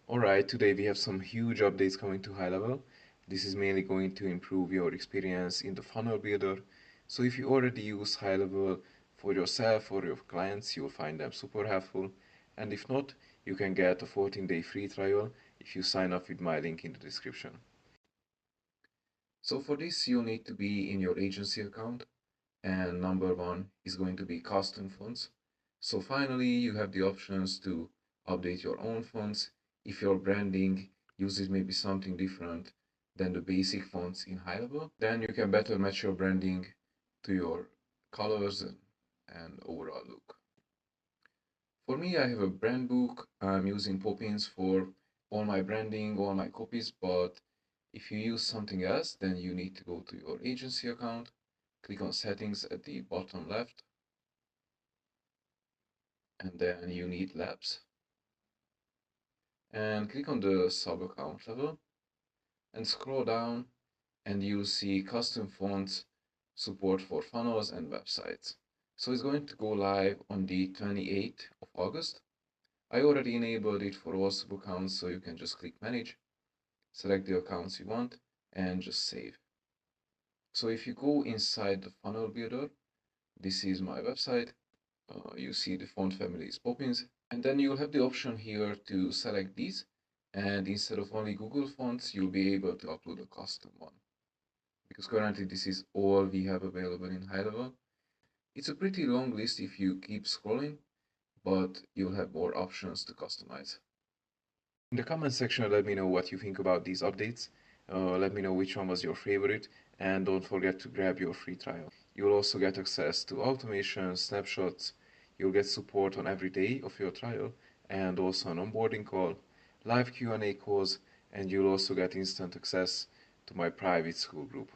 Alright, today we have some huge updates coming to high level. This is mainly going to improve your experience in the funnel builder. So if you already use high level for yourself or your clients, you'll find them super helpful. And if not, you can get a 14-day free trial if you sign up with my link in the description. So for this, you'll need to be in your agency account, and number one is going to be custom fonts. So finally, you have the options to update your own fonts. If your branding uses maybe something different than the basic fonts in high level, then you can better match your branding to your colors and overall look. For me, I have a brand book. I'm using Poppins for all my branding, all my copies, but if you use something else, then you need to go to your agency account, click on settings at the bottom left, and then you need labs. And click on the sub account level and scroll down and you'll see custom fonts support for funnels and websites. So it's going to go live on the 28th of August. I already enabled it for all sub accounts, so you can just click manage, select the accounts you want, and just save. So if you go inside the funnel builder, this is my website. You see the font family is Poppins, and then you'll have the option here to select these, and instead of only Google fonts, you'll be able to upload a custom one. Because currently this is all we have available in high level. It's a pretty long list if you keep scrolling, but you'll have more options to customize. In the comment section, let me know what you think about these updates. Let me know which one was your favorite, and don't forget to grab your free trial. You'll also get access to automation, snapshots, you'll get support on every day of your trial, and also an onboarding call, live Q&A calls, and you'll also get instant access to my private school group.